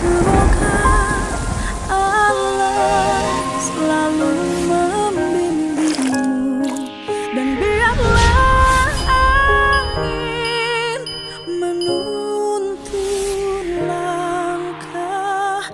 Semoga Allah selalu membimbingmu dan biarlah angin menuntun langkahmu.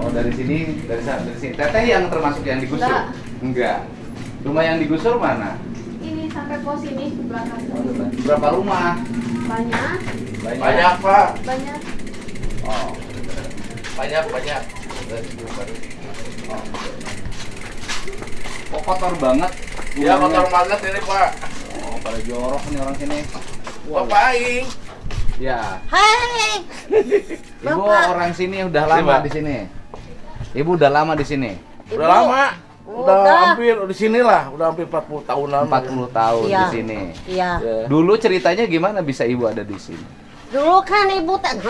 Dari sini. Teteh yang termasuk yang digusur? Enggak. Rumah yang digusur mana? Ini sampai pos ini di belakang. Berapa rumah? Banyak. Banyak, Pak. Banyak. Oh. Banyak. Oh, kotor banget. Ya, kotor banget ini, Pak. Oh, pada jorok nih orang sini. Bapak Aing. Ya. Hai. Ibu Bapak. orang sini udah lama di sini. Ibu udah lama di sini. Udah lama. Udah hampir di sinilah, udah hampir 40 tahunan. 40 tahun Iya. di sini. Iya. Ya. Dulu ceritanya gimana bisa ibu ada di sini? Dulu kan ibu tak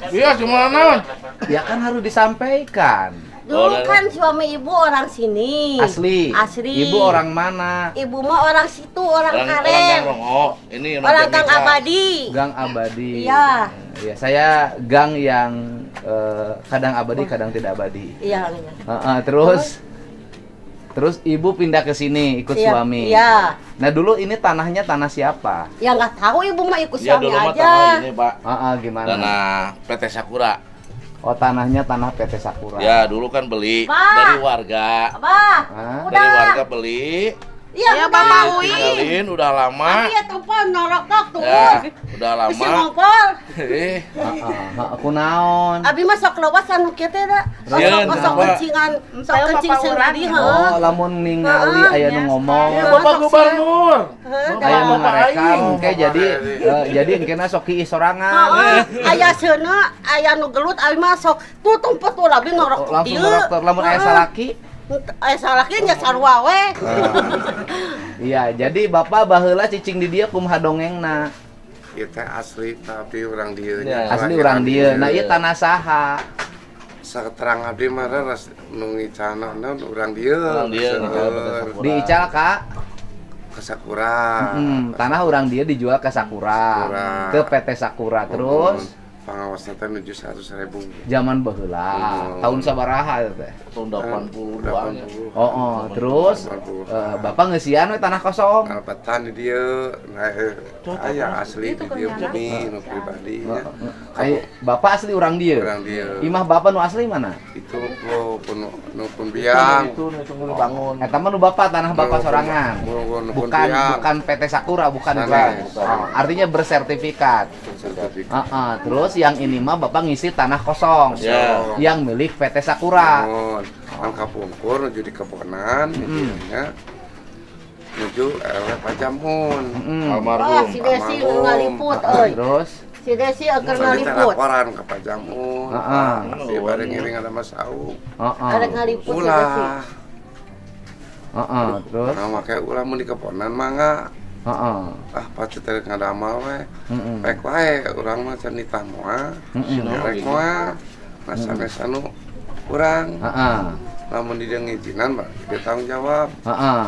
Iya, cuma naon? Ya kan harus disampaikan. Dulu kan suami ibu orang sini. Asli. Asli. Ibu orang mana? Ibu mah orang situ, orang Orang Karen. Rongo. Ini Orang Kang Jamika. Abadi. Gang Abadi. Iya. Ya, saya gang yang kadang abadi, kadang tidak abadi. Iya. Terus ibu pindah ke sini ikut Iya, suami. Iya. Nah dulu ini tanahnya tanah siapa? Ya nggak tahu ibu mah ikut Ya suami dulu mah aja. tanah ini, Pak. Gimana? Tanah PT Sakura. Oh tanahnya tanah PT Sakura. Ya, dulu kan beli Pak. dari warga. Abah, Hah? udah. Dari warga beli. Iya, Bapak Uy. Tinggalin udah lama. Iya telepon norok tok tuh. Ya, udah Si lama. ngompol. Aku naon. Abi mah sok lewas anu kieu teh da. Sieun, Sok kenapa? kencingan, sok Bapak kencing urang. sendiri heuh. Oh lamun ningali aya nu ngomong. Ya, Bapak sok Gubernur. Aya nu Bapak ngarekam Aing. engke jadi engkena sok kieu sorangan. Aya seuneu, aya nu gelut abi mah sok tuh tumpet tuh abi norok tok Langsung ieu. dokter lamun aya salaki. Aya salaki nya sarua we. Iya, jadi bapak baheula cicing di dieu kumaha dongengna. Kita asli tapi orang dia Ya, Asli urang dieu. Nah ieu tanah saha? saketerang abdi mah ras nu ngicanana urang dia Urang dieu, seueur. Di Ical Kak. Ke Sakura. Tanah urang dia dijual ke Sakura. Sakura. Ke PT Sakura terus pangawasna teh nuju 100.000. zaman baheula. Tahun sabaraha eta teh? Tahun 82 nya. Terus bapak ngeusian we tanah kosong. Alpatan di dia aya asli di dia bumi nu pribadi nya. Bapak asli urang dieu. Urang dia. Imah bapak nu asli mana? Itu nu pun biang. Itu tunggu dibangun. Eta mah nu bapak tanah bapak sorangan. Bukan PT Sakura, bukan itu. Artinya bersertifikat. Terus yang ini mah bapak ngisi tanah kosong. Ya. Yang milik PT Sakura. Kan kapungkur nuju di kebonan nya. menuju eleh Pajamun. Oh, Almarhum. si Desi Almarhum. ngaliput euy. Terus Si Desi agar Tadi ngaliput. laporan ke Pajamun. Heeh. Si bareng ngiring ada masau. Ada ngaliput si Desi. Ulah. Terus Nah, make ulah mun di keponan mangga. heeh. Pasti teh ngadamal we. Heeh. Rek wae urang mah can ditah moal. Rek moal. Nah, sanes anu urang. Heeh. Lamun di ngijinan mah dia tanggung jawab. Heeh.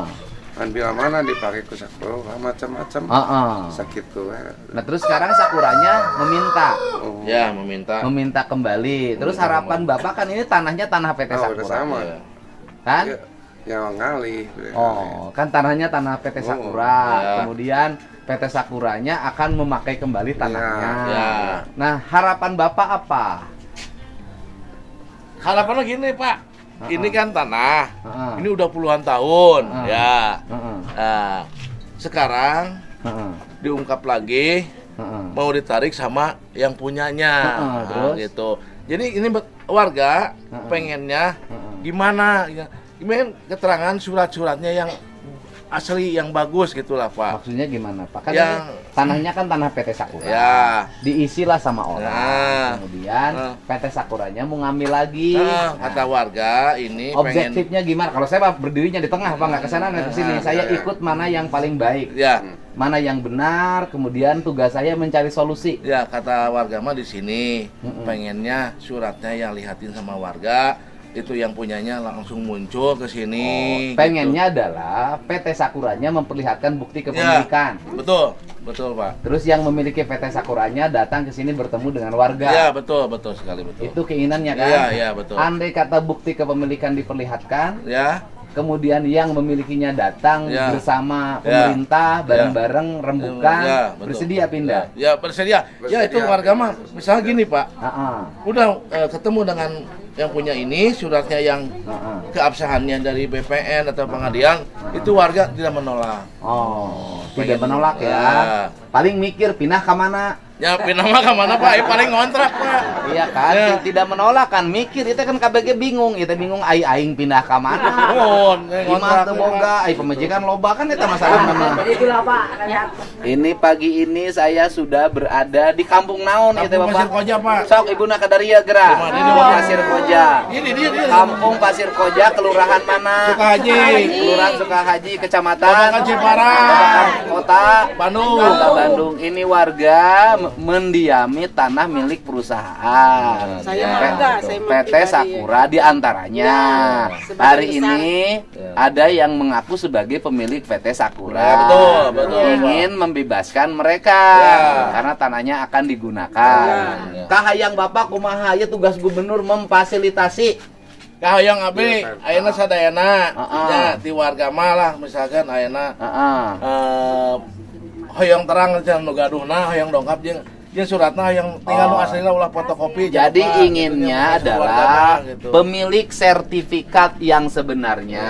Kan bila mana dipakai ku sakura macam-macam. Heeh. Sakitu we. Nah, terus sekarang Sakuranya meminta Oh. Ya, meminta kembali. Terus harapan Bapak kan ini tanahnya tanah PT Oh, udah Sakura. sama. Ya. Kan? Ya ngalih. Oh, kan tanahnya tanah PT Sakura. Ya. Kemudian PT Sakuranya akan memakai kembali tanahnya. Ya. Nah, harapan Bapak apa? Harapannya gini, Pak. Ini kan tanah. Heeh. Ini udah puluhan tahun, Heeh. ya. Heeh. Nah, sekarang Heeh. diungkap lagi Heeh. mau ditarik sama yang punyanya. Heeh, Nah, terus? gitu. Jadi ini warga Heeh. pengennya Heeh. gimana? Gimana keterangan surat-suratnya yang asli yang bagus gitulah, Pak. Maksudnya gimana, Pak? Kan Yang- ini tanahnya kan tanah PT Sakura. Ya. Diisilah sama orang. Nah. Kemudian Nah. PT Sakuranya mau ngambil lagi. Nah, Nah, kata warga ini pengen objektifnya gimana? Kalau saya Pak, berdirinya di tengah, Pak, nggak ke sana, nggak ke sini. Nah, Saya ya. ikut mana yang paling baik, ya. mana yang benar. Kemudian tugas saya mencari solusi. Ya, kata warga mah di sini Mm-mm. pengennya suratnya yang lihatin sama warga itu yang punyanya langsung muncul ke sini. Pengennya adalah PT Sakuranya memperlihatkan bukti gitu. kepemilikan. Ya, betul Pak. Terus yang memiliki PT Sakuranya datang ke sini bertemu dengan warga. Ya, betul sekali betul. Itu keinginannya kan? Iya, betul. Andai kata bukti kepemilikan diperlihatkan, Ya, kemudian yang memilikinya datang Ya. bersama Ya. pemerintah bareng-bareng rembukan, Ya, betul. bersedia pindah. Ya, bersedia. Ya, itu warga mah misalnya gini, Pak. Heeh. Udah ketemu dengan yang punya ini suratnya yang Heeh. keabsahannya dari BPN atau pengadilan, itu warga tidak menolak. Oh, Pengen- tidak menolak ya. Ya. Paling mikir pindah ke mana? Ya, pindah mah kemana, Pak? Paling ngontrak, Pak. Iya kan, Ya. tidak menolak kan, mikir itu kan KBG bingung, itu bingung aing pindah ke mana. Oh, Gimana tuh boga, pemajikan loba kan itu masalah nama. Ini pagi ini saya sudah berada di kampung naon itu Kampung Bapak. Pasir Koja, Pak. Sok Ibu Nakadaria gerak. Di mana? Kampung Pasir Koja. Ini dia. Kampung Pasir Koja, kelurahan mana? Sukahaji. Kelurahan Sukahaji, kecamatan Babakan Jepara. Kota Bandung. Kota Bandung. Ini warga mendiami tanah milik perusahaan. Saya Ya. bangga, saya PT pribadi. Sakura diantaranya. sebagai Hari besar. ini ada yang mengaku sebagai pemilik PT Sakura. Ya, betul, Ingin membebaskan mereka Ya. karena tanahnya akan digunakan. Ya. Kahayang Bapak kumaha ya tugas gubernur memfasilitasi. Kahayang abi, ayeuna sadayana. Heeh. Ya, di warga mah lah misalkan ayeuna Heeh. hoyong terang can nu gaduhna, hoyong dongkap jeung suratna yang tinggal nu aslina ulah fotokopi. Jadi Pak. inginnya Gitu, yang adalah warga mah, gitu. pemilik sertifikat yang sebenarnya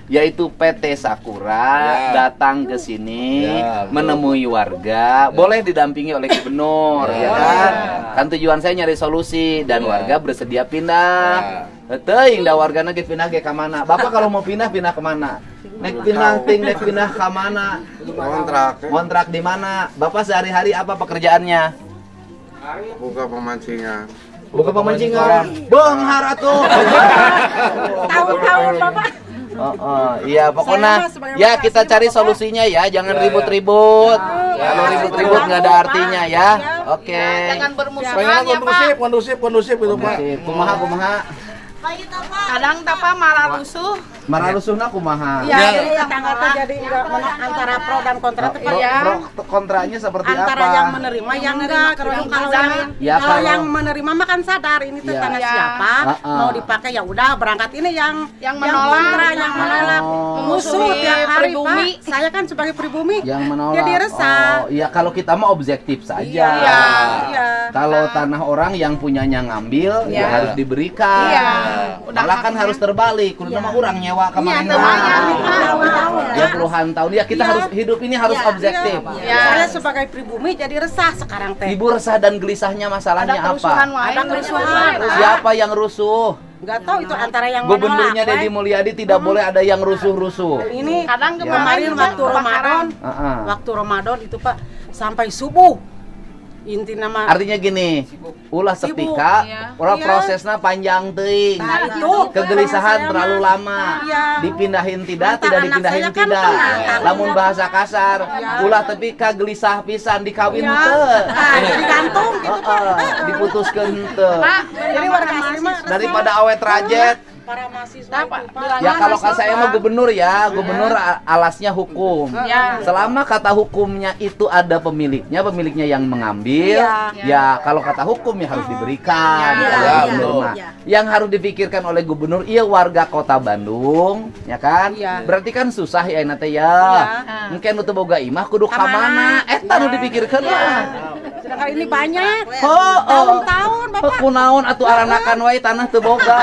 yaitu PT Sakura Ya. datang ke sini Ya, betul. menemui warga, boleh didampingi oleh gubernur ya Ya. kan? Kan tujuan saya nyari solusi dan Ya. warga bersedia pindah. Teuing da wargana ge pindah ge ka mana? Bapak kalau mau pindah ke mana? Nek pindah ka mana? Kontrak di mana? Bapak sehari-hari apa pekerjaannya? Buka pemancingan. Buka pemancingan. Benghar atuh. Tahun-tahun Bapak. Iya pokoknya Saya mah sebagai ya makasih, kita cari Bapak. solusinya ya, jangan ribut-ribut. Kalau ribut-ribut nggak ada artinya ya. Oke. Jangan Pengen bermusuhan ya Pak. kondusif itu, Pak. Kumaha. Kadang tapa malah rusuh. Mararusuhna kumaha. Ya, Ya. jadi tetangga tuh jadi enggak antara pro dan kontra tuh Pak Pro- ya. pro- kontranya seperti Antara apa? yang menerima yang enggak. Kalau yang Ya, kalau kalau- yang menerima mah kan sadar ini tuh Ya. tanah Ya. siapa, mau dipakai ya udah berangkat. Ini yang menolak. kontra, yang menolak. Oh. Musuh tiap hari Pribumi. Pak. Saya kan sebagai pribumi. Yang menolak. Jadi resah. Oh, iya kalau kita mah objektif saja. Iya. Iya. Kalau tanah orang yang punyanya ngambil ya Iya. harus diberikan. Iya. Malah kan harus terbalik. Kudu nama orang nyewa kemarin. Ya puluhan tahun. Ya kita Iya. harus hidup ini harus objektif. Iya. Saya sebagai pribumi jadi resah sekarang teh. Ibu resah dan gelisahnya masalahnya Ada kerusuhan apa? wae. Ada kerusuhan. Siapa yang rusuh? Nggak tahu itu antara yang Gubernurnya menolak, Deddy Mulyadi tidak boleh ada yang rusuh-rusuh. Ini Kadang kemarin waktu Ramadan, Heeh. waktu Ramadan itu Pak sampai subuh. Inti nama Artinya gini, ulah Sibuk, sepika, ulah Iya. prosesnya panjang teuing. Nah, itu Kegelisahan saya terlalu mah. lama. Iya. Dipindahin tidak, Mata tidak anak dipindahin saya kan tidak. tenang. Lamun bahasa kasar, ulah tepika gelisah pisan dikawin Iya. teu. Nah, digantung gitu Pak. Diputuskeun teu. Jadi warga asli mah Daripada awet rajet. para mahasiswa Apa? itu, Pak. Bilang- Ya kalau kata saya mah gubernur ya, gubernur alasnya hukum. Ya. Selama kata hukumnya itu ada pemiliknya yang mengambil, Iya. ya kalau kata hukum ya harus diberikan. Iya, Kalau iya, gubernur iya. mah. Yang harus dipikirkan oleh gubernur, iya warga kota Bandung, ya kan? Iya. Berarti kan susah ya nate ya. Iya. Mungkin nu teu boga imah kudu ka Kamana? mana? Eta nu Iya. dipikirkeun Iya. lah. Sedangkan ini banyak. Oh, Tahun-tahun Bapak. kunaon atuh aranakan wae tanah teu boga.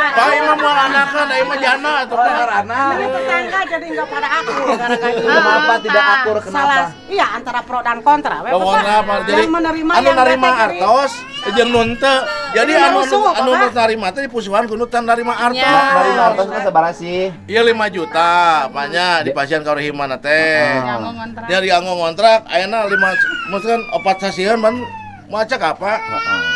Pak imah moal anakan, imah jana atuh. Oh, arana. Ini tetangga jadi nggak pada akur gara-gara ini. Kenapa tidak akur? Kenapa? Salah, iya antara pro dan kontra. we, Lo Bapak. kontra apa? Jadi yang menerima anu yang narima bete kiri. artos jeung nun teu. Jadi Jadi anu rusuh, anu Bapak. narima teh dipusuhan kudu tan narima artos. Dari artosna sabaraha sih? Iya 5 juta, apanya di pasien kaurihimana teh. Ah. Yang ngontrak. Dia dianggo ngontrak, ayeuna 5 maksudkan 4 sasieuan ban macak apa?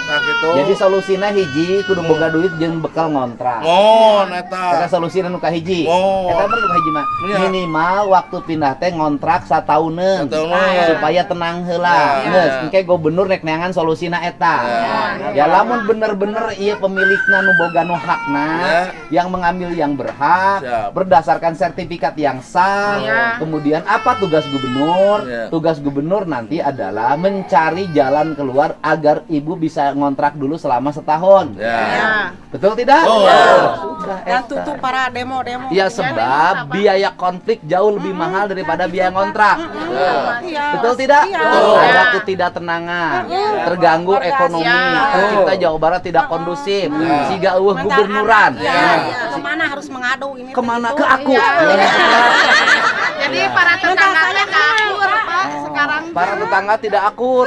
Nah gitu. Jadi solusina hiji kudu boga duit jeung bekal ngontrak. ngon Eta eta. solusina nu kahiji. Oh. Eta mah nu kahiji mah. Iya. Minimal waktu pindah teh ngontrak satauneun Satauneun. supaya tenang heula. Ya. Geus engke gubernur rek neangan solusina eta. Ya lamun bener-bener ieu pemilikna nu boga nu hakna, yang mengambil yang berhak Siap. berdasarkan sertifikat yang sah. Ya. Kemudian apa tugas gubernur? Ya. Tugas gubernur nanti adalah mencari jalan keluar agar ibu bisa ngontrak dulu selama setahun. Ya. Betul tidak? Oh. Sudah, Dan eta. tutup para demo-demo. Ya sebab biaya konflik jauh lebih mahal daripada biaya ngontrak. Iya. Betul tidak? Iya. Ada ketidaktenangan, terganggu Warga ekonomi. siap. Kita Jawa Barat tidak kondusif. Siga eueuh Bentar, gubernuran. Iya. Ya. Kemana harus mengadu ini? Kemana begitu? ke aku? Iya. Jadi para tetangga teh nggak akur, Pak. Sekarang Para tetangga tidak akur.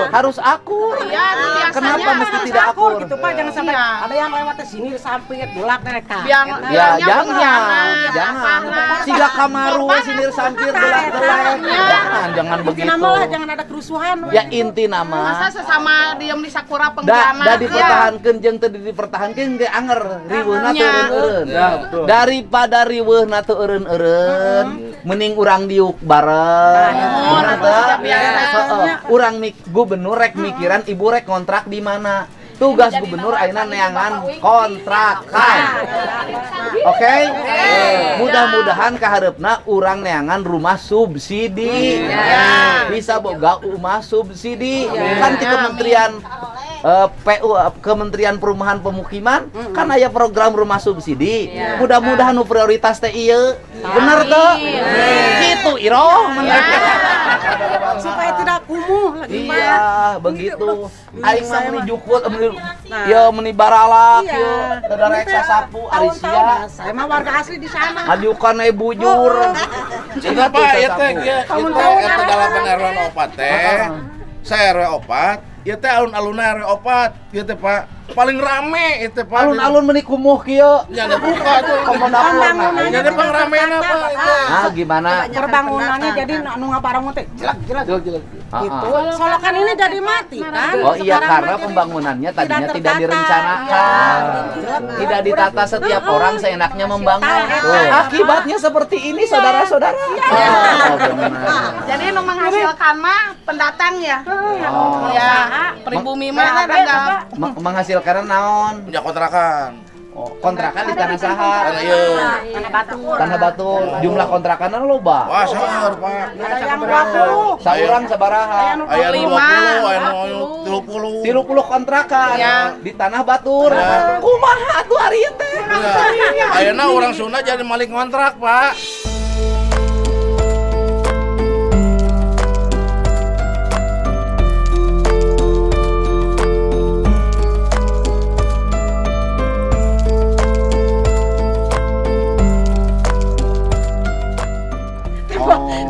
Harus akur. Iya, itu biasanya Kenapa mesti Harus tidak akur? gitu Pak, jangan sampai Iya. ada yang lewat ke sini samping bulak mereka. biang Ya bilangnya jangan, pengkhianat, jangan. panas. Siga kamaru sinir sampir belak-belak. Jangan Inti begitu. nama lah, jangan ada kerusuhan. Ya inti nama. Masa sesama diem di sakura Da pengkhianat. dipertahankeun jeung teu dipertahankeun ge anger riweuhna teu Ya. eureun-eureun. Ya, betul. Daripada riweuhna teu eureun-eureun, mending urang diuk bareng. Bener teu? Heeh. Urang gubernur rek mikiran ibu rek kontrak di mana. Tugas gubernur ayeuna neangan kontrakan. Oke? Mudah-mudahan kahareupna urang neangan rumah subsidi. Bisa boga rumah subsidi. Kan di Kementerian PU Kementerian Perumahan Pemukiman kan aya program rumah subsidi. Mudah-mudahan nu prioritas teh ieu. Bener tuh? Gitu Iro. Supaya tidak kumuh lagi Pak. Iya, begitu. Aing mah Saya meuni mah. jukut, ya meuni baralak, Iya. ya teu reksa sapu ari sia. Saya mah warga asli di sana. Adiukan we bujur. Ingat Pak, ieu teh ieu Tahun-tahun eta dalapan RW 4 teh. Saya RW 4, ieu teh alun-alunna RW 4, ieu teh Pak. Paling rame itu Pak. Alun-alun meuni kumuh kieu. Ya ada buka tuh. Komodapurna. Jadi pangramena Pak itu. Ah, gimana? Perbangunannya jadi nu ngabareng teh jelek-jelek. Gitu. Solokan ini jadi mati kan? Oh iya, Sekarang karena mah jadi pembangunannya tadinya tidak tidak tertata. direncanakan. Iya. Tidak ditata setiap orang seenaknya membangun. Betul. Akibatnya seperti ini, saudara-saudara. Oh, benar. Jadi nu menghasilkan mah pendatang ya. Oh. Ya, pribumi mah ada enggak. Menghasilkan naon? Punya kontrakan. Oh, kontrakan di tanah saha? Karena ieu. Tanah batu. Tanah batu. Jumlah kontrakanna loba. Wah, seueur Pak. Ada yang 20. Saurang sabaraha? Aya nu 20, aya nu 30. 30 kontrakan Ya. di tanah batur. Ya. Kumaha atuh ari teh? Ya. Ayeuna orang Sunda jadi malik kontrak, Pak.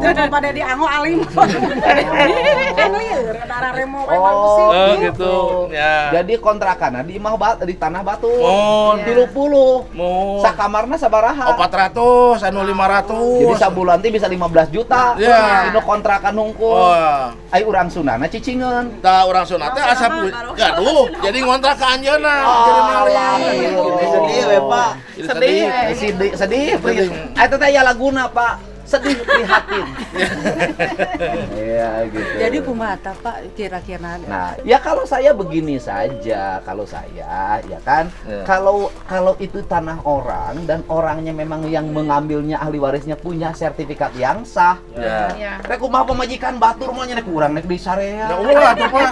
Jangan pada diango alim. Kan lieur darah remo we bagus sih. Oh gitu. Ya. Jadi kontrakan di tanah batu. Oh, 30. mau Sakamarna sabaraha? 400, anu 500. Jadi sabulan teh bisa 15 juta. Ya. Dino kontrakan hungkul. Wah. Ai urang Sundana cicingeun. Da urang Sunda teh asa gaduh, jadi ngontrak ka anjeunna. Jadi maling. Sedih we, Pak. Sedih. Eta teh aya laguna, Pak. Sedih prihatin. Iya gitu. Jadi kumata Pak kira-kira. Nah, ya kalau saya begini saja, kalau saya ya kan, kalau itu tanah orang dan orangnya memang yang mengambilnya ahli warisnya punya sertifikat yang sah. Ya. Rek kumaha pemajikan batur mah nya urang nek di sarea. Ya ulah tuh Pak.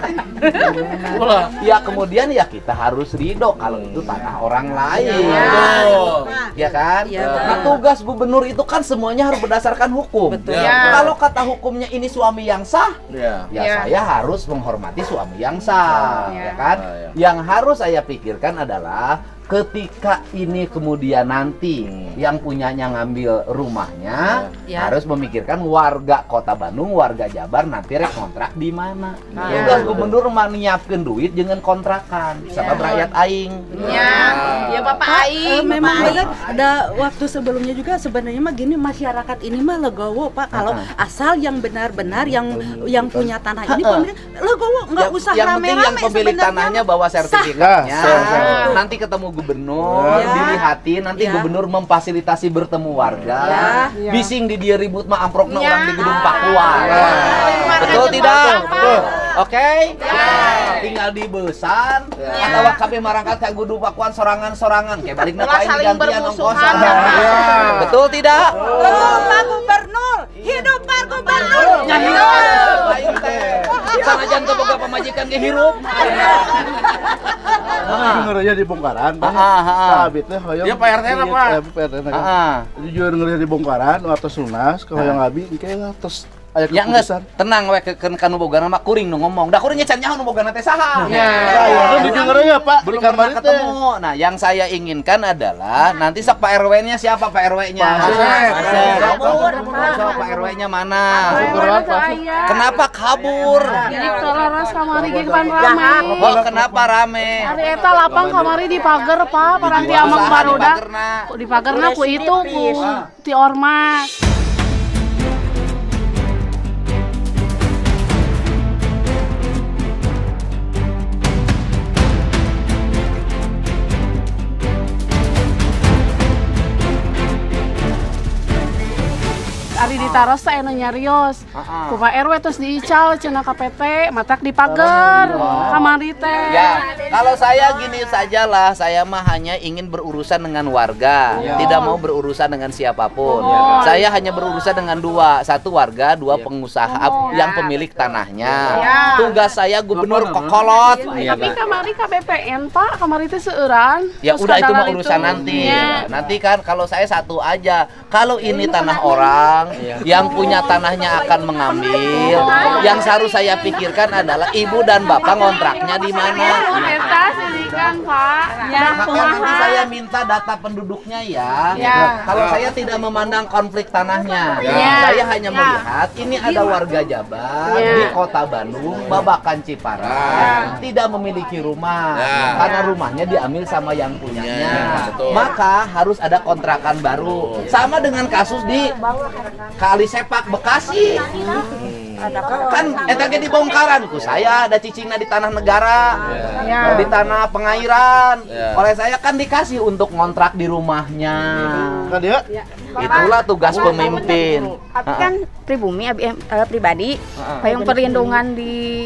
Ulah. Ya kemudian ya kita harus ridho kalau itu tanah orang lain. Ya kan? Nah, tugas gubernur itu kan semuanya harus berdasarkan hukum. Betul. Kalau kata hukumnya ini suami yang sah, Ya. saya harus menghormati suami yang sah, ya kan? Yang harus saya pikirkan adalah ketika ini kemudian nanti yang punyanya ngambil rumahnya harus memikirkan warga Kota Bandung, warga Jabar nanti rek kontrak di mana. Tugas gubernur mah nyiapkeun duit dengan kontrakan sama rakyat aing. Ya Bapak Aing. Memang benar ada waktu sebelumnya juga sebenarnya mah gini masyarakat ini mah legowo Pak kalau asal yang benar-benar yang punya tanah ini pemilik legowo nggak usah yang penting yang rame-rame pemilik tanahnya bawa sertifikatnya. Nanti ketemu gubernur, dilihatin, nanti gubernur memfasilitasi bertemu warga. Bising di dia ribut mah amprokna orang di gedung Pakuan. Betul tidak? Oke? Tinggal di besan atau kami marangkat ke gedung Pakuan sorangan-sorangan kayak balik Ulah napain saling digantian bermusuhan. ongkosan. Betul tidak? Betul Pak Gubernur, hidup Pak Gubernur. Ayo teh. Sanajan teu boga pamajikan ge hirup. Dengernya di bongkaran, abit teh hoyong. Dia Pak RT na, Pak. Pak RT na kan. Jujur dengernya di bongkaran, atas lunas, ke hoyong abi, kayak atas aya Ya nges, keputusan. tenang we ke kanu bogana mah kuring nu ngomong. Da kuring nyecan nyaho nu bogana teh saha. Ya, dengernya Pak, Belum di kamar pernah itu. ketemu. Nah, yang saya inginkan adalah nanti sok Pak RW-nya siapa Pak RW-nya? Sok Pak RW-nya mana? Kenapa kabur? Jadi tolaras kamari ge pan rame. Oh, kenapa rame? Ari eta lapang kamari di pagar Pak, paranti amang barudak. Di pagarna ku itu ku ti ormas. Ari ditaros teh anu nyarios. Ku Pak RW terus diical cenah KPT, matak di pagar. Kamari teh. Ya, kalau saya gini sajalah, saya mah hanya ingin berurusan dengan warga, tidak mau berurusan dengan siapapun. Saya hanya berurusan dengan dua, satu warga, dua pengusaha yang pemilik tanahnya. Tugas saya gubernur kokolot. Tapi kamari KBPN Pak, kamari teh seueuran. Ya Terus udah itu mah kadalar urusan nanti. Ya. Nanti kan kalau saya satu aja. Kalau ini tanah orang, yang punya tanahnya akan mengambil. Yang harus saya pikirkan adalah ibu dan bapak ngontraknya di mana. Eta silikan Pak. Ya, Maka nanti saya minta data penduduknya ya. Kalau saya tidak memandang konflik tanahnya, saya hanya melihat ini ada warga Jabar di Kota Bandung, Babakan Ciparai, tidak memiliki rumah karena rumahnya diambil sama yang punyanya. Maka harus ada kontrakan baru. Sama dengan kasus di Kali Sepak Bekasi. Kan eta ge dibongkaran ku saya ada cicingna di tanah negara. Di tanah pengairan. Oleh saya kan dikasih untuk ngontrak di rumahnya. Kan dia? Itulah tugas pemimpin. Tapi kan pribumi pribadi, payung perlindungan di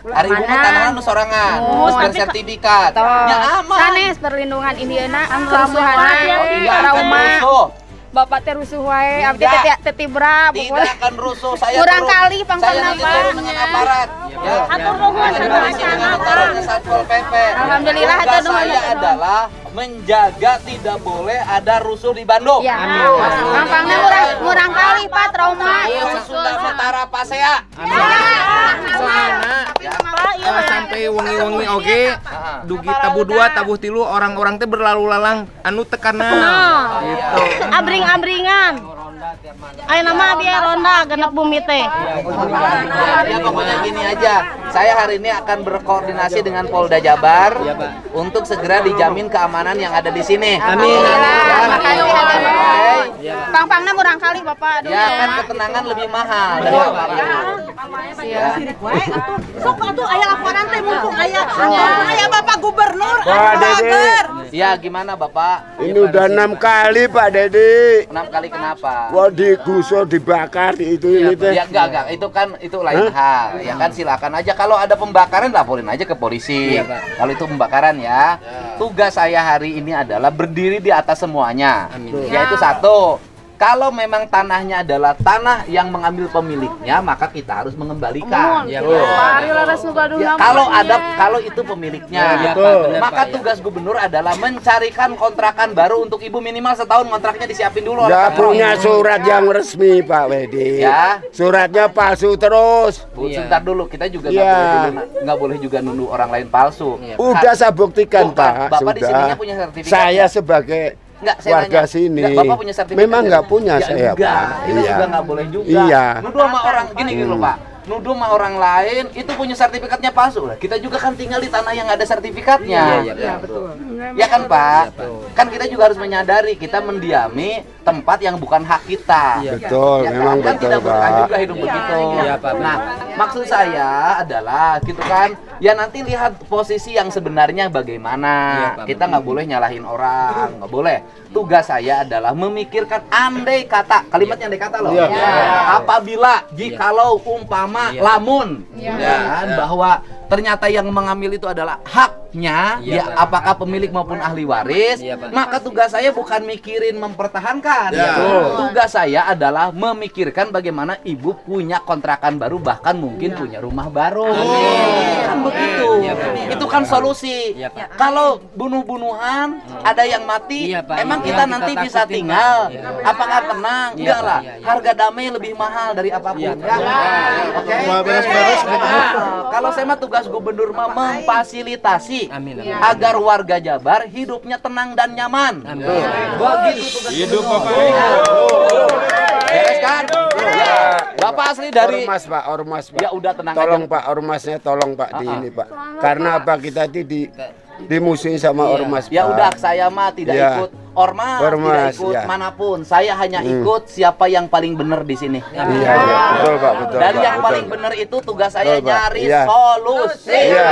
Hari bunga tanah nu sorangan, geus bersertifikat. Ya aman. Sanes perlindungan indieuna Kerusuhan. para umat. Bapak teh rusuh wae, abdi teh tibra Tidak akan rusuh. Saya kurang turun. kali Saya pangkalna nanti turun dengan aparat. Ya. Atur nuhun Dengan aparat Satpol PP. Alhamdulillah Tugas atuh nuhun. saya adalah menjaga tidak boleh ada rusuh di Bandung. Ya. Gampangna murang kali Pak trauma. Sunda Mentara Pasea. Sampai wengi-wengi oge dugi tabuh 2 tabuh 3 orang-orang teh berlalu lalang anu tekana gitu. Abring-abringan. Ayo nama dia ronda genep bumi teh. Ya pokoknya gini aja. Saya hari ini akan berkoordinasi dengan Polda Jabar untuk segera dijamin keamanan yang ada di sini. Amin. Pang-pangna murang kali Bapak. Ya kan ketenangan lebih mahal dari apa-apa. Sok atuh aya laporan teh mumpung aya Bapak Gubernur. Pak Dede. Ya gimana Bapak? Ini udah 6 kali Pak Dede. 6 kali kenapa? Wah digusur, dibakar, itu ini teh. Ya enggak, itu lain hal. Ya kan silakan aja kalau ada pembakaran laporin aja ke polisi. Kalau itu pembakaran ya. Tugas saya hari ini adalah berdiri di atas semuanya. Yaitu satu, kalau memang tanahnya adalah tanah yang mengambil pemiliknya, maka kita harus mengembalikan. Kalau itu pemiliknya, maka tugas gubernur adalah mencarikan kontrakan baru untuk ibu minimal setahun kontraknya disiapin dulu. Nggak punya surat yang resmi Pak Wedi. Ya. Suratnya palsu terus. Sebentar dulu, kita juga nggak boleh juga nuduh orang lain palsu. Udah saya buktikan Pak. Bapak di sininya Sudah. punya sertifikat. Saya sebagai warga sini. Bapak punya sertifikat? Memang nggak punya saya juga. Pak. Itu juga nggak boleh juga. Iya. Nuduh sama orang gini loh Pak. Nuduh sama orang lain itu punya sertifikatnya palsu lah. Kita juga kan tinggal di tanah yang ada sertifikatnya. Iya betul. Ya kan Pak? Kan kita juga harus menyadari kita mendiami tempat yang bukan hak kita. Betul, Ya memang kan betul tidak berkah Pak. juga hidup begitu. Nah, maksud saya adalah gitu kan. Ya nanti lihat posisi yang sebenarnya bagaimana. Kita nggak boleh nyalahin orang, nggak boleh. Tugas saya adalah memikirkan andai kata, kalimatnya andai kata loh. Apabila, jikalau, umpama, lamun, kan, bahwa ternyata yang mengambil itu adalah haknya, apakah pemilik maupun ahli waris, maka tugas saya bukan mikirin mempertahankan. Tugas saya adalah memikirkan bagaimana ibu punya kontrakan baru, bahkan mungkin punya rumah baru. Kan begitu. Itu kan solusi. Kalau bunuh-bunuhan, ada yang mati, emang kita nanti bisa tinggal? Apakah tenang? Enggak lah. Harga damai lebih mahal dari apapun. Oke. Kalau saya mah tugas gubernur mah memfasilitasi agar warga Jabar hidupnya tenang dan nyaman. Begitu tugas Hidup gubernur. Bapak. Beres kan? Ya. Bapak asli dari Ormas Pak, ormas Pak. Ya udah tenang Tolong aja. Pak, ormasnya tolong Pak di ini Pak. Karena apa kita dimusuhin sama ormas Pak. Ya udah saya mah tidak ikut ormas, tidak ikut manapun. Saya hanya ikut siapa yang paling benar di sini. Iya, betul Pak, betul. Dari Pak, yang betul. paling benar itu tugas saya Betul, Pak. nyari Iya. solusi. Iya.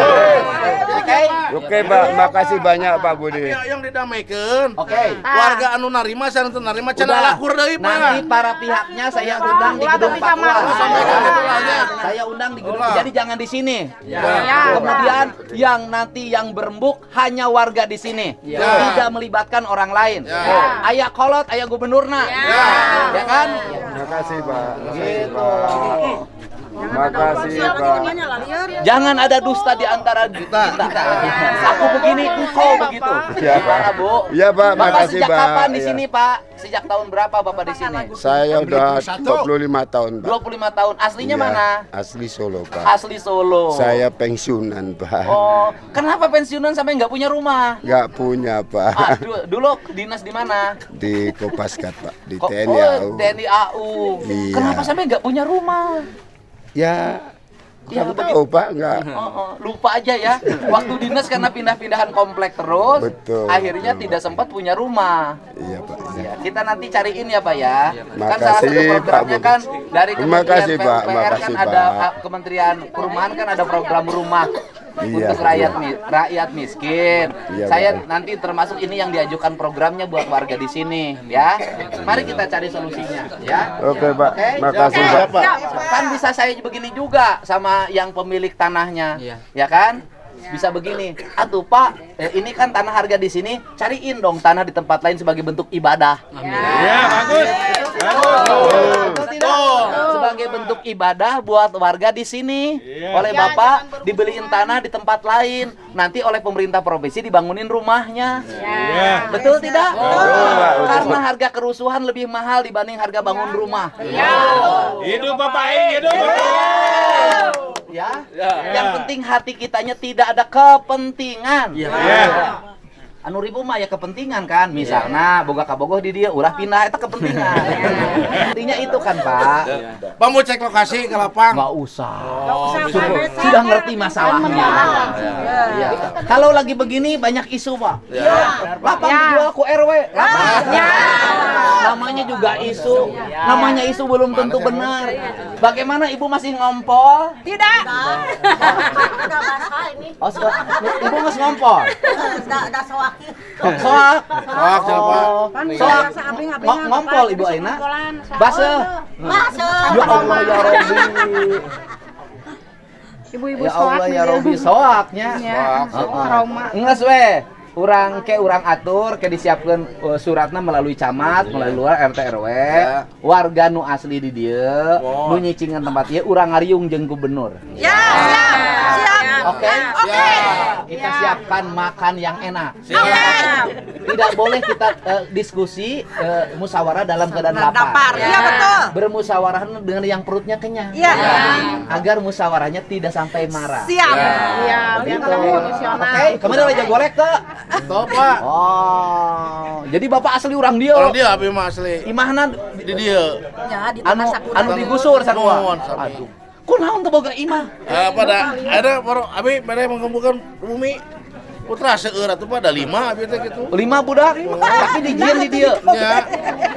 Oke. Oke Pak, makasih banyak Pak Budi. Yang didamaikan. Oke. Warga anu narima sana teu narima cenah Udah. lakur deui Pak. Nanti para pihaknya saya undang di gedung Pakuan. Saya undang di gedung. Jadi jangan di sini. Kemudian yang nanti yang berembuk hanya warga di sini. Tidak melibatkan orang lain. Ayah kolot, ayah gubernurna. Ya kan? Makasih Pak. Gitu. Makasih Pak. Jangan ada dusta di antara kita. Aku begini, engkau begitu. Iya, Pak. Gimana, Bu? Iya Pak, Bapak makasih sejak Pak. kapan di Iya. sini, Pak? Sejak tahun berapa Bapak di sini? Saya udah 25 tahun Pak. 25 tahun. Aslinya Iya, mana? Asli Solo Pak. Asli Solo. Saya pensiunan Pak. Oh, kenapa pensiunan sampai nggak punya rumah? Nggak punya Pak. Dulu dinas di mana? Di Kopaskat Pak, di Kok- TNI AU. TNI AU. Iya. Kenapa sampai nggak punya rumah? Ya, Ya, nggak tahu Pak, nggak. Lupa aja ya. Waktu dinas karena pindah-pindahan komplek terus, Betul, akhirnya betul. tidak sempat punya rumah. Iya Pak. Ya, kita nanti cariin ya Pak ya. Kan salah Makasih, satu programnya Pak kan dari Terima Kementerian kasih, Pak. PUPR kan Makasih, ada Pak. Kementerian Perumahan kan ada program rumah Iya, untuk rakyat miskin. Iya, Saya Pak. nanti termasuk ini yang diajukan programnya buat warga di sini ya. Mari kita cari solusinya ya. Oke Pak, Oke? makasih Pak. Kan bisa saya begini juga sama yang pemilik tanahnya, ya kan? Bisa begini, atuh Pak, ini kan tanah harga di sini, cariin dong tanah di tempat lain sebagai bentuk ibadah. Ya, bagus. Betul tidak? Sebagai bentuk ibadah buat warga di sini. Oleh Bapak dibeliin tanah di tempat lain, nanti oleh pemerintah provinsi dibangunin rumahnya. Betul tidak? Karena harga kerusuhan lebih mahal dibanding harga bangun rumah. Hidup Bapak Ing, hidup. Ya. Yang penting hati kitanya tidak ada kepentingan. anu ribu mah ya kepentingan kan, misalnya boga kabogoh di dia ulah pindah itu kepentingan. Intinya itu kan Pak. Pak mau cek lokasi ke lapang? Nggak usah. Sudah ngerti masalahnya. Iya. Kalau lagi begini banyak isu Pak. Lapang dijual ku RW. Namanya juga isu. Namanya isu belum tentu benar. Bagaimana Ibu masih ngompol? Tidak. Oh, Ibu masih ngompol. Soak. Soak siapa? Soak. Ngompol Ibu Aina. Base. Ya Allah ya Robbi. Ibu-ibu Ya Allah ya Robbi soaknya. Trauma. Nges we. Urang atur ke disiapkeun suratna melalui camat, melalui luar RT RW. Warga nu asli di dieu, nu nyicingan tempat ieu urang ngariung jeung gubernur. Ya, siap. Oke? Kita siapkan makan yang enak. Tidak boleh kita diskusi musyawarah dalam keadaan lapar. Iya betul. Bermusyawarah dengan yang perutnya kenyang. Iya. Agar musyawarahnya tidak sampai marah. Siap. Iya, biar profesional. Oke, kemarin aja golek tuh. Tuh Pak. Oh, jadi Bapak asli orang dia. Orang dia abi mah asli. Imahna Di dia. Ya, di tanah sakura. anu digusur sarua. Nuhun, Aduh. Kunaon teu boga imah? Pada ada baru abi pada menggembungkan bumi putra seueur atuh Pak ada 5 abi teh gitu. 5 budak, tapi dijieun di dieu. Ya.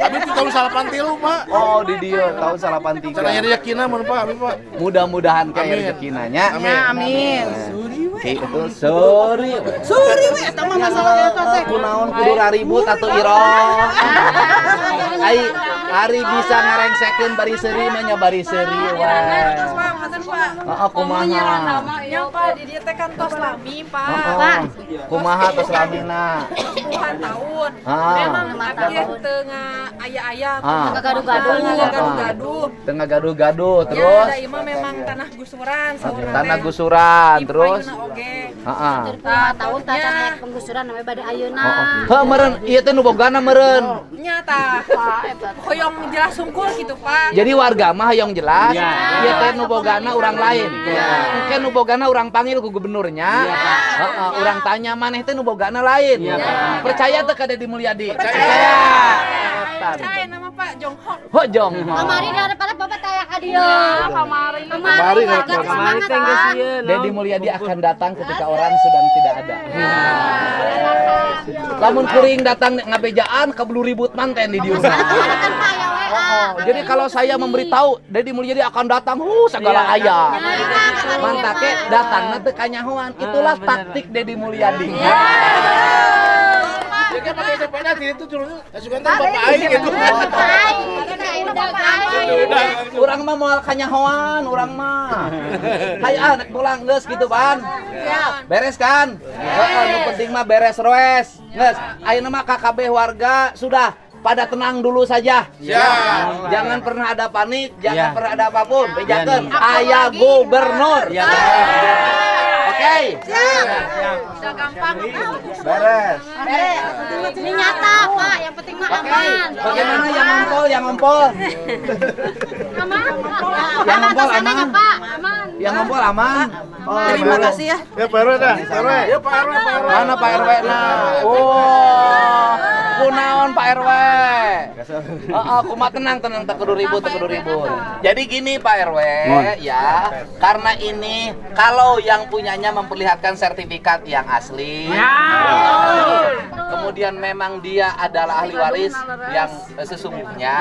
Abi itu tahun 83 Pak. Oh, di dieu tahun 83. Caranya yakinna mun Pak abi Pak. Mudah-mudahan kayak rezekinna nya. Amin. Itu sorry we eta mah masalah eta teh. Kunaon kudu raribut atuh irong. Ai ari bisa ngarengsekeun bari seuri mah nya bari seuri wae. Heeh, kumaha? Ya Pak, di dia teh kan tos lami, Pak. Kumaha tos lamina? Puluhan tahun. Ah. Memang abi tengah aya-aya, Ah. tengah gaduh-gaduh. Tengah gaduh-gaduh Ya, terus da ieu mah memang tanah gusuran saurang tanah teh. gusuran Di terus payuna oge. heeh. tahun tanah penggusuran namanya bade ayeuna. Heuh meureun ieu teh nu bogana meureun. Nya tah, hoyong jelas sungkul gitu, Pak. Jadi warga mah hayong jelas, ieu teh nu bogana urang lain. Engke nu bogana urang panggil ku gubernurnya. Heeh, urang tanya maneh teh nu bogana lain. Percaya teh ka Dedi Mulyadi? Percaya. Percaya nama Pak Jongho. Ho jong. Kamari di hadapan Bapak tanya ka dieu. Kamari. Kamari Pak. Dedi Mulyadi akan datang ketika orang sedang tidak ada. Lamun kuring datang ngabejaan kabelu ribut manten di dieu. Jadi kalau saya memberitahu Dedi Mulyadi akan datang, segala aya. Mantake datangna teu kanyahoan. Itulah taktik Dedi Mulyadi. Ya kan pakai sepeda di itu dulu kasukan teh Bapak aing gitu. Urang mah moal kanyahoan, urang mah. Hayu nek pulang geus gitu ban. Beres kan? Heeh, nu penting mah beres roes. Geus, ayeuna mah KKB warga sudah pada tenang dulu saja. Siap. Jangan pernah ada panik, jangan pernah ada apapun. Bejakeun aya gubernur. Oke. Udah gampang. Beres. Ini nyata Pak, yang penting mah aman. Bagaimana yang ngompol? Aman. Yang ngompol aman. Pak, aman. Yang ngompol aman. Oh, Terima kasih ya. Ya Pak RW dah, Pak RW. Ya Pak RW, Pak RW. Mana Pak RW nah? Oh, kunaon Pak RW? Kumaha tenang tak kudu ribut. Jadi gini Pak RW, ya, karena ini kalau yang punyanya memperlihatkan sertifikat yang asli, kemudian memang dia adalah ahli waris yang sesungguhnya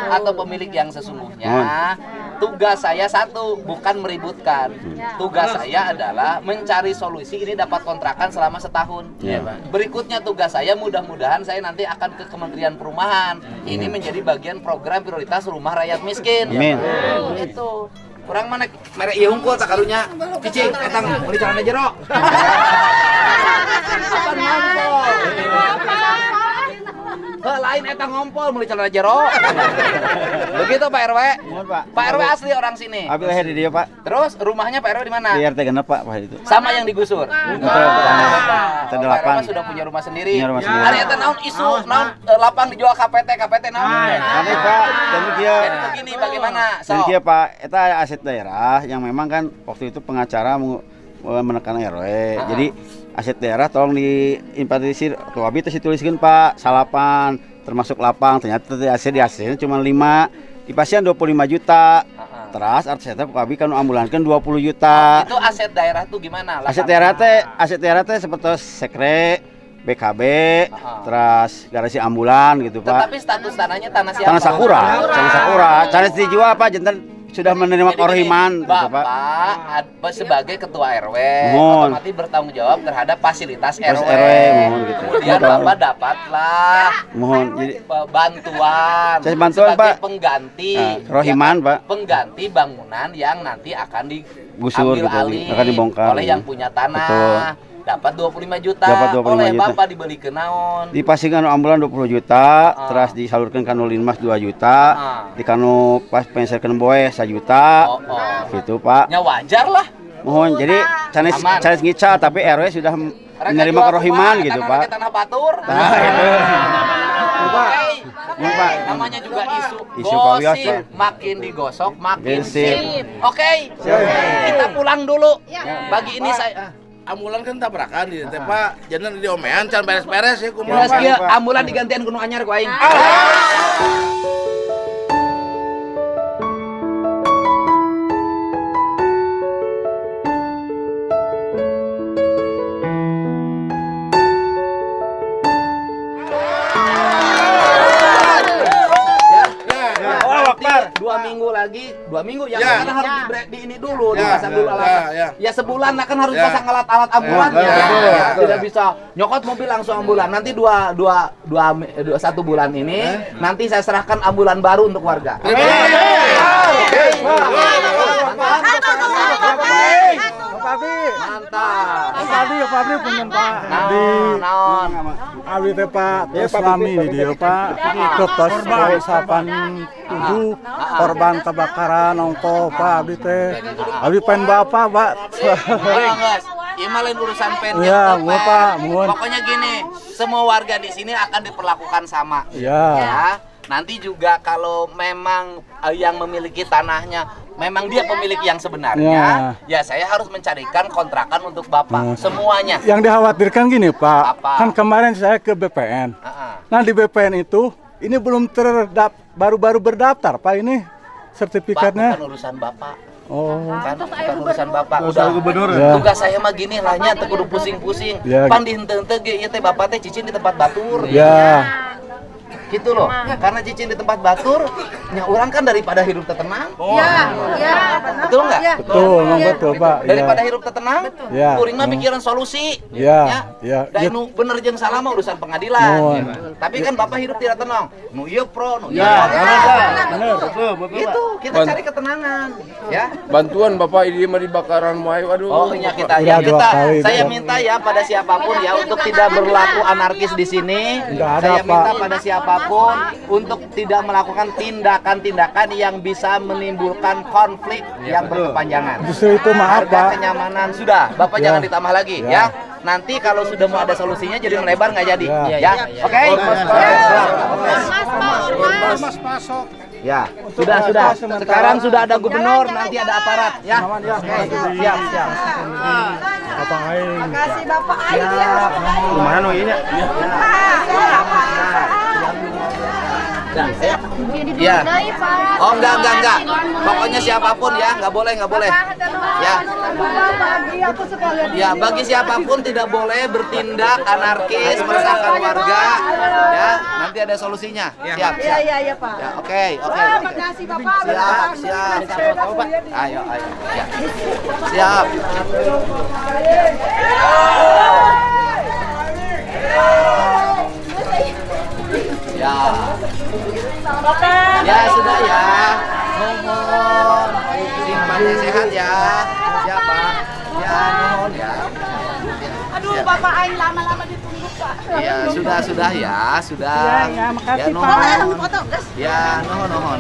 atau pemilik yang sesungguhnya, tugas saya satu, bukan meributkan. Tugas saya adalah mencari solusi ini dapat kontrakan selama setahun. Berikutnya tugas saya mudah-mudahan saya nanti akan ke Kementerian Perumahan. Ini menjadi bagian program prioritas rumah rakyat miskin. Amin. Gitu. Kurang mana merek ieu hungkul tak karunya. Cicing etang meuli calana jero. Kapan ngompol? Lain eta ngompol meuli calana jero. Begitu Pak RW. Mohon Pak. Pak RW asli orang sini. Abi lahir di dia Pak. Terus rumahnya Pak RW di mana? Di RT genep Pak itu. Sama yang digusur. Betul. Pak RW Delapan. sudah punya rumah sendiri. Punya rumah sendiri. Hari eta naon isu naon lapang dijual KPT naon? Kami Pak, jadi kia. Jadi begini bagaimana? Jadi kia Pak, eta aset daerah yang memang kan waktu itu pengacara menekan RW. Jadi aset daerah tolong diinventarisir. Tuh abi teh dituliskeun Pak, salapan termasuk lapang. Ternyata aset di asetnya cuma 5, di pasien 25 juta. Terus aset teh abi kan ambulankeun 20 juta. Itu aset daerah tuh gimana? Aset daerah teh seperti sekre, BKB, terus garasi ambulan gitu Pak. Tetapi status tanahnya tanah siapa? Tanah Sakura. Tanah dijual Pak, jantan sudah menerima kerohiman gitu Pak. Bapak sebagai ketua RW Mohon. otomatis bertanggung jawab terhadap fasilitas RW. Mohon gitu. Kemudian Bapak dapatlah Mohon jadi bantuan. Saya bantuan, sebagai Pak. Pengganti. Kerohiman Pak. Pengganti bangunan yang nanti akan Gusur diambil gitu, alih akan dibongkar. oleh yang punya tanah. Betul. Dapat 25 juta. Dapat 25 oleh juta. Bapak dibeli ke naon? Dipasingkan ambulan 20 juta, terus disalurkan kanu Linmas 2 juta, di kanu pas pensiun boe 1 juta. Gitu Pak. Ya wajar lah. Mohon jadi canes ngical tapi RW sudah menerima kerohiman gitu Pak. Tanah batur. Pak. Namanya juga isu Pak Wios, gosip, Pak. makin digosok makin Sip. sip. Oke. Kita pulang dulu. Bagi ini saya Ambulan kan tabrakan di teh Pak. Jangan di omean can beres-beres ya Jelas kumaha. kieu ambulan digantian gunung anyar ku aing. Dua minggu lagi, 2 minggu ya, karena harus di ini dulu, dipasang dulu alat. Ya sebulan lah kan harus pasang alat-alat ambulan ya. Tidak bisa nyokot mobil langsung ambulan. Nanti 1 bulan ini nanti saya serahkan ambulan baru untuk warga. Mantap. Pak Abi punya Pak. Naon. Abi teh Pak, terus lami di dia Pak. Ikut tos 87 korban kebakaran ongko Pak Abi teh. Abi pengen Bapak, Pak. Iya lain urusan pen. Iya, Pak. Pokoknya gini, semua warga di sini akan diperlakukan sama. Iya. Ya. Nanti juga kalau memang yang memiliki tanahnya memang dia pemilik yang sebenarnya, ya saya harus mencarikan kontrakan untuk Bapak semuanya. Yang dikhawatirkan gini Pak, kan kemarin saya ke BPN. Nah di BPN itu ini belum baru berdaftar Pak ini sertifikatnya. Bukan urusan Bapak. Oh. Kan bukan urusan Bapak. Udah gubernur. Tugas saya mah gini lah nya teu kudu pusing-pusing. Ya. Pan di henteu-henteu ge ieu teh Bapak teh cicing di tempat batur. Ya. Gitu loh. Karena cicing di tempat batur, nya orang kan daripada hidup tenang. Iya. Betul nggak? Betul, memang betul Pak. Daripada hidup tenang, Ya. kuring mah pikiran solusi. Ya. Da nu bener jeung salah mah urusan pengadilan. Tapi kan Bapak hidup tidak tenang. Nu ieu pro, nu ieu Benar, betul. Itu kita cari ketenangan, ya. Bantuan Bapak ini mah dibakaran wae, waduh. Oh iya saya minta ya pada siapapun ya untuk tidak berlaku anarkis di sini. Saya minta pada siapapun untuk tidak melakukan tindakan-tindakan yang bisa menimbulkan konflik yang berkepanjangan. Justru itu maaf Harga Pak. kenyamanan sudah, Bapak jangan ditambah lagi ya. Nanti kalau sudah mau ada solusinya jadi melebar nggak jadi, ya. Oke? Mas masuk. Ya, sudah. Sekarang sudah ada gubernur, nanti ada aparat, ya. Oke, siap. Bapak Aing. Makasih Bapak Aing ya. Kumaha nu ieu nya? Ya. Oh enggak. Pokoknya siapapun ya, nggak boleh. Ya. Ya, bagi siapapun tidak boleh bertindak anarkis, meresahkan warga. Ya, nanti ada solusinya. Siap. Iya Pak. Ya, oke. Makasih Bapak. Siap. Ayo. Ya. Siap. Ya. Ya sudah ya. Nuhun. Simpan sehat ya. Siapa? Ya nuhun ya. Aduh Bapak Aing lama-lama ditunggu Pak. Ya sudah ya. Ya makasih Pak. Foto, guys. Ya nuhun.